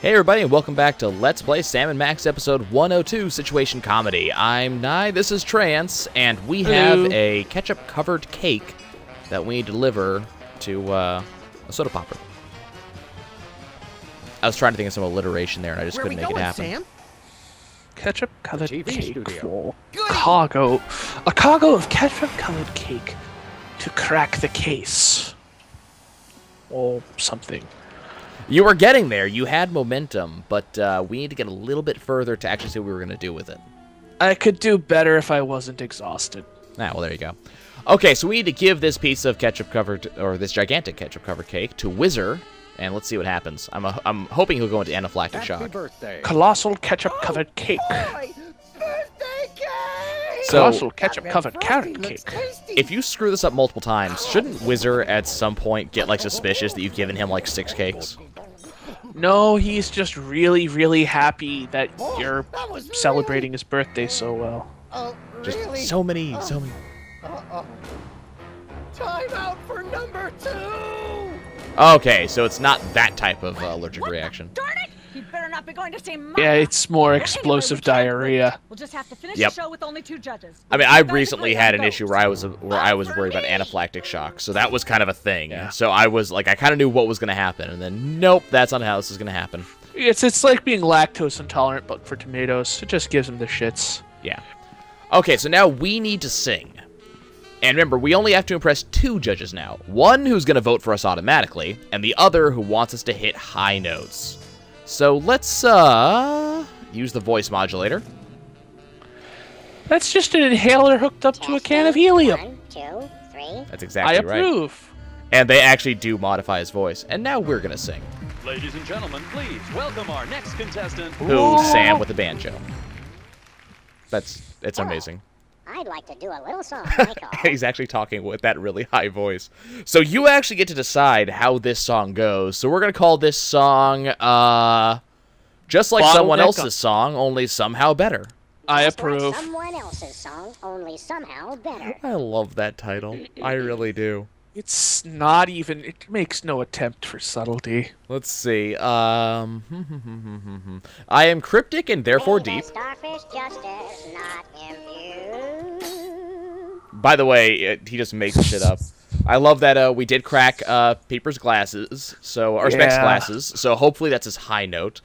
Hey everybody, and welcome back to Let's Play Sam & Max episode 102, Situation Comedy. I'm Nye, this is Trance, and we have a ketchup-covered cake that we need to deliver to a soda popper. I was trying to think of some alliteration there, and I just couldn't make it happen. Sam? Ketchup-covered cake for a cargo of ketchup-covered cake to crack the case. Or something. You were getting there. You had momentum, but we need to get a little bit further to actually see what we were going to do with it. I could do better if I wasn't exhausted. Ah, well, there you go. Okay, so we need to give this piece of ketchup-covered, or this gigantic ketchup-covered cake to Whizzer, and let's see what happens. I'm hoping he'll go into anaphylactic shock. Colossal ketchup-covered cake. Birthday cake! So, Colossal ketchup-covered carrot cake. if you screw this up multiple times, shouldn't Whizzer at some point get, like, suspicious that you've given him, like, 6 cakes? No, he's just really, really happy that you're celebrating his birthday so well. Oh, Just really? so many. Time out for number 2! Okay, so it's not that type of allergic reaction. Darn it! You better not be going to see Mama. Yeah, it's more Anyway, explosive we can't diarrhea. wait. We'll just have to finish Yep. the show with only 2 judges. I mean, I We'll recently had an issue where I was worried about anaphylactic shock, so that was kind of a thing. Yeah. So I was like, I kind of knew what was going to happen, and then nope, that's not how this is going to happen. It's like being lactose intolerant, but for tomatoes. It just gives them the shits. Yeah. Okay, so now we need to sing. And remember, we only have to impress 2 judges now. One who's going to vote for us automatically, and the other who wants us to hit high notes. So let's use the voice modulator. That's just an inhaler hooked up to a can of helium. 1, 2, 3. That's I exactly right. approve. And they actually do modify his voice. And now we're going to sing. Ladies and gentlemen, please welcome our next contestant. Who's Sam with the banjo? It's amazing. I'd like to do a little song I call He's actually talking with that really high voice. So you actually get to decide how this song goes. So we're going to call this song, just like someone Bottleneck else's song, only somehow better. I Just like approve. someone else's song, only somehow better. I love that title. I really do. It's not even. It makes no attempt for subtlety. Let's see. I am cryptic and therefore May the deep. starfish justice not impute. By the way, he just makes shit up. I love that we did crack Peeper's glasses, so or Specs Yeah. glasses. So hopefully that's his high note.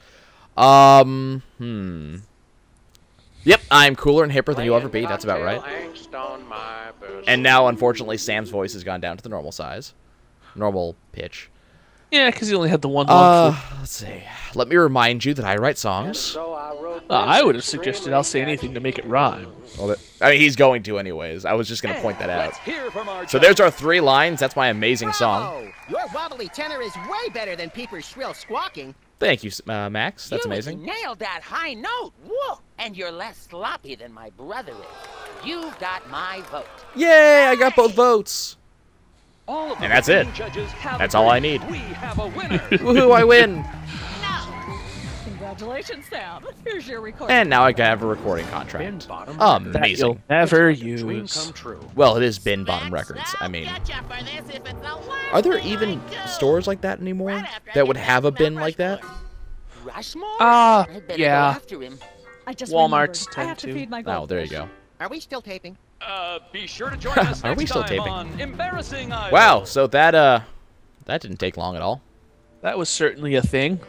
Yep, I'm cooler and hipper than you'll ever be. That's about right. And now, unfortunately, Sam's voice has gone down to the normal size, normal pitch. Yeah, because he only had the one long flute. Let's see. Let me remind you that I write songs. I would have suggested I'll say anything to make it rhyme. Well, I mean, he's going to anyways. I was just going to point that out. Let's hear from our So there's our 3 lines. That's my amazing song. Oh, your wobbly tenor is way better than Peeper's shrill squawking. Thank you, Max. That's You amazing. nailed that high note. Whoa! And you're less sloppy than my brother is. You've got my vote. Yay, I got both votes. all of the And that's it. remaining judges have That's all I agreed. need. We have a winner. Woohoo, I win. Congratulations, Sam. Here's your recording. And now I can have a recording contract. That Amazing. you'll never Dream use. come true. Well, it is Bin Bottom Records. I mean, are there even stores like that anymore that would have a bin like that? Rushmore? Ah, I'd better go yeah. after him. I just Walmart's remembered. I have tend to to. feed my Oh, there you goldfish. go. Are we still taping? Be sure to join us Are we next still time taping? on Embarrassing Idol. Wow, so that didn't take long at all. That was certainly a thing.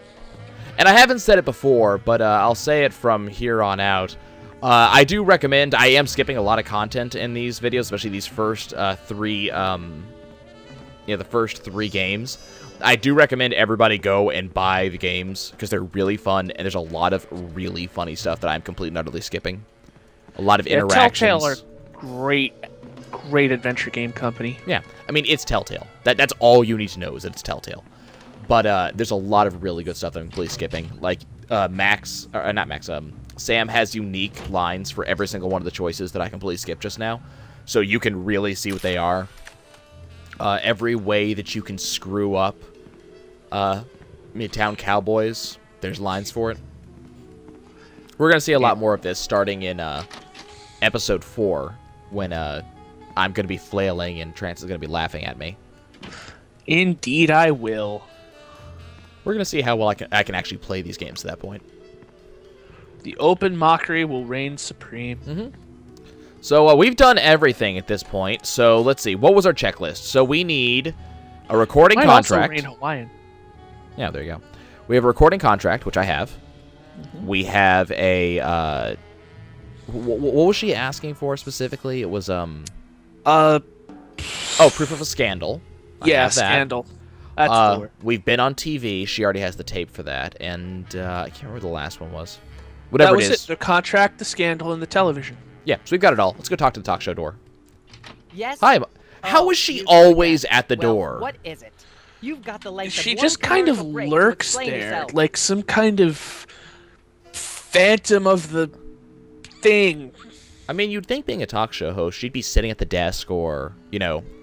And I haven't said it before, but I''ll say it from here on out. I do recommend. I am skipping a lot of content in these videos, especially these first 3. The first 3 games. I do recommend everybody go and buy the games because they're really fun, and there's a lot of really funny stuff that I'm completely and utterly skipping. A lot of interactions. Telltale are great adventure game company. Yeah, I mean, it's Telltale. That's all you need to know is that it's Telltale. But there's a lot of really good stuff that I'm completely skipping. Like, Sam has unique lines for every single one of the choices that I completely skipped just now. So you can really see what they are. Every way that you can screw up Midtown Cowboys, there's lines for it. We're going to see a lot more of this starting in episode 4 when I'm going to be flailing and Trance is going to be laughing at me. Indeed, I will. We're gonna see how well I can actually play these games to that point. The open mockery will reign supreme. So we've done everything at this point. So let's see. What was our checklist? So we need a recording Might contract. also reign Hawaiian. Yeah, there you go. We have a recording contract, which I have. We have a. What was she asking for specifically? It was Oh, proof of a scandal. I Yeah, have that. scandal. That's the word. We've been on TV. She already has the tape for that, and I can't remember what the last one was. Whatever That was it is. The contract, the scandal, and the television. Yeah, so we've got it all. Let's go talk to the talk show door. Yes? Hi. How Oh, is she you always again. at the Well, door? What is it? You've got the length She of just one kind of commercial break to lurks explain there, yourself. like some kind of phantom of the thing. I mean, you'd think being a talk show host, she'd be sitting at the desk or,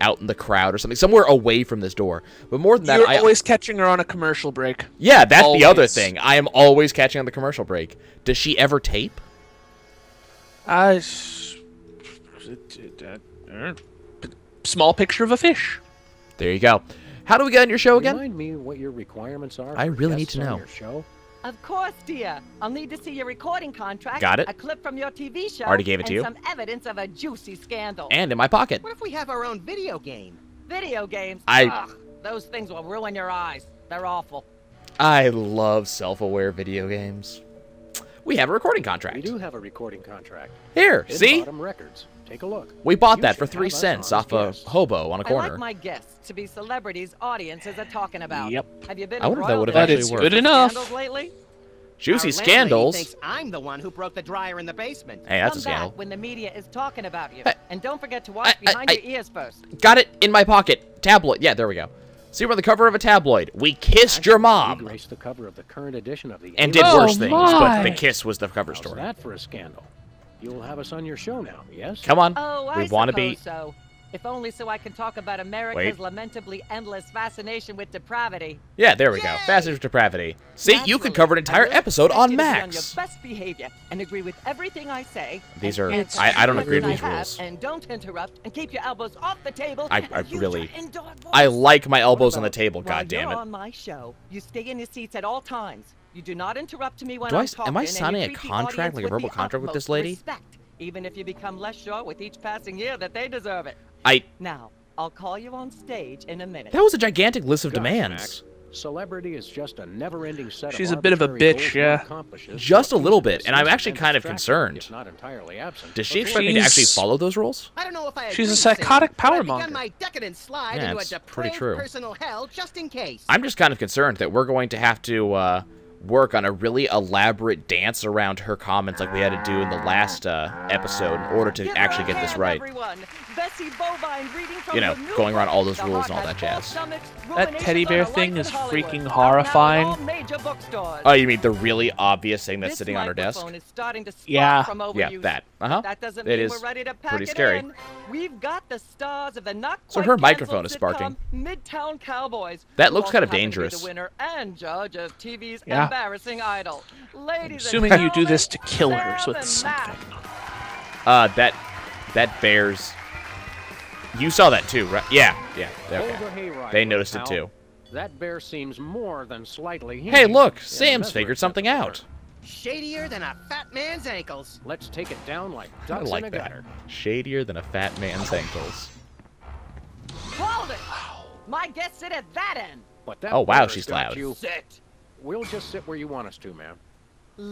out in the crowd or something, somewhere away from this door. But more than that, You're always catching her on a commercial break. Yeah, that's the other Always. thing. I am always catching on the commercial break. Does she ever tape? Small picture of a fish. There you go. How do we get on your show again? Remind me what your requirements are. I for really need guests to on know. your show. Of course, dear. I'll need to see your recording contract. Got it. A clip from your TV show. Already gave it to you. And some evidence of a juicy scandal. And in my pocket. What if we have our own video game? Video games. I- Ugh, those things will ruin your eyes. They're awful. I love self-aware video games. We have a recording We contract. do have a recording contract. Here, Hidden see? Bottom Records. Take a look. We bought You that for should 3 have us cents on off as a guests. hobo on a I corner. like my guests to be celebrities audiences are talking about. Yep. Have you been I wonder if that embroiled would've in That actually is worked. good juicy enough. scandals lately? Juicy Our scandals. landlady thinks I'm the one who broke the dryer in the basement. Hey, that's a Come back scandal. when the media is talking about you. Hey. And don't forget to watch behind your ears first. Got it in my pocket. Tabloid. Yeah, there we go. See, we're on the cover of a tabloid. We kissed your You mom. graced the cover of the current edition of the And did Oh, worse things, but my. the kiss was the cover How's story. that for a scandal? You'll have us on your show now, yes? Come on. Oh, I We want to be... suppose so. If only so I can talk about America's lamentably endless fascination with depravity. Yeah, there we go. Yay! Fashion with Depravity. See, you could Naturally, cover an I entire will episode expect on you to be Max. on your best behavior and agree with everything I say. These and are- answer I don't every agree with question these I have, rules. And don't interrupt and keep your elbows off the table. I and use really- your indoor voice. I like my elbows on the about table, While God damn you're it. on my show, you stay in your seats at all times. You do not interrupt me when Do I I'm s- talking. am I and you signing a treat the contract, audience like a with verbal the contract with this utmost lady? Respect, even if you become less sure with each passing year that they deserve it. I... Now, I'll call you on stage in a minute. That was a gigantic list of Gosh, demands. Max, celebrity is just a never-ending set She's of a bit of a arbitrary bitch, goals to yeah. accomplish this Just for a little each of bit, us and I'm is actually kind of distracting, concerned. if not entirely absent. Does she Of expect me to She's- actually follow those rules? I don't know if I She's a agree, Sam, psychotic but power I've begun monger. my decadent slide Yeah, into a it's pretty depraved true. personal hell just in case. I'm just kind of concerned that we're going to have to work on a really elaborate dance around her comments like we had to do in the last episode in order to Give her actually a get this hand, right. everyone. Bessie Bovine reading from You know, the new going around book, all those The rules and all Heart that Has jazz. False Stomachs, That teddy Ruminations bear on a thing Life is in Hollywood. freaking Out now in horrifying. all major bookstores. Oh, you mean the really obvious thing that's This sitting on her desk? microphone is starting to spark Yeah. from Yeah, overuse. that. Uh-huh. That doesn't It mean is we're ready to pack pretty it scary. in. We've got the stars of the not So quite her microphone canceled is sparking. sitcom Midtown Cowboys. That who looks also kind of happen to be dangerous. The winner and judge of TV's Yeah. embarrassing idol. Ladies Assuming and you do this to gentlemen, kill her, so Sam it's and something. Matt. That bears... You saw that too, right? Yeah, okay. Hold the hayride, They noticed it pal. too. That bear seems more than slightly Hey, hinged look! in a Sam's measure figured of something temperature. out. Shadier than a fat man's ankles. Let's take it down like I ducks in a like that. gutter. Shadier than a fat man's ankles. Hold it! My guests sit at that end. But that Oh, wow, bear's she's got loud. You. Sit. We'll just sit where you want us to, ma'am.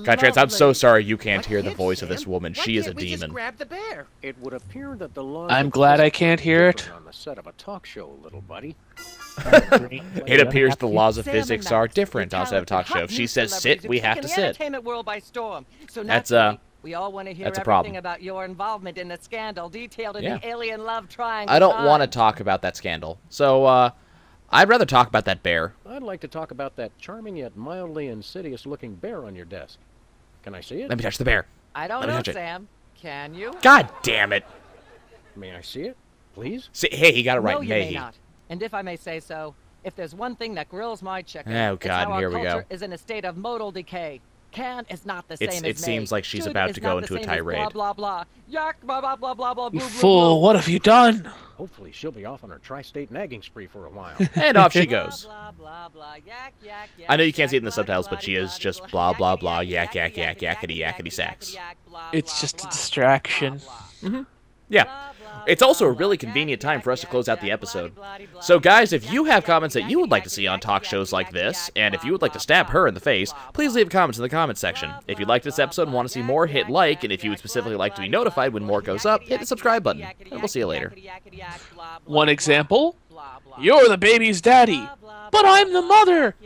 Contrans, I'm so Lovely. sorry you can't What hear the gives, voice of Sam? this woman. Why She is a can't we just demon. grab the bear. It would appear that the laws I'm of glad I physics can't are hear it. different on the set of a talk show, little buddy. It appears the laws of Sam and physics Max, are the different on set of a talk talented, show. hot If she new says celebrities sit, we who've have to taken the sit. entertainment world by storm. So That's, naturally, we all want to hear that's a everything problem. about your involvement in the scandal detailed in Yeah. the alien love triangle. I don't want to talk about that scandal. So, I'd rather talk about that bear. I'd like to talk about that charming yet mildly insidious-looking bear on your desk. Can I see it? Let me touch the bear. I don't Let me know, touch it. Sam. Can you? God damn it. May I see it, please? See, hey, he got it right. No, you May may he. not. And if I may say so, if there's one thing that grills my chicken, Oh, it's God, how our here we go. culture is in a state of modal decay. Can is not the same as it seems like she's about to go into a tirade. Blah blah blah. Yak blah blah blah blah blah. You fool! What have you done? Hopefully she'll be off on her tri-state nagging spree for a while. And off she goes. Blah blah blah. Yak yak yak. I know you can't see it in the subtitles, but she is just blah blah blah yak yak yak yakety yakety sax. It's just a distraction. Yeah. It's also a really convenient time for us to close out the episode. So guys, if you have comments that you would like to see on talk shows like this, and if you would like to stab her in the face, please leave comments in the comments section. If you liked this episode and want to see more, hit like, and if you would specifically like to be notified when more goes up, hit the subscribe button. And we'll see you later. One example: you're the baby's daddy, but I'm the mother.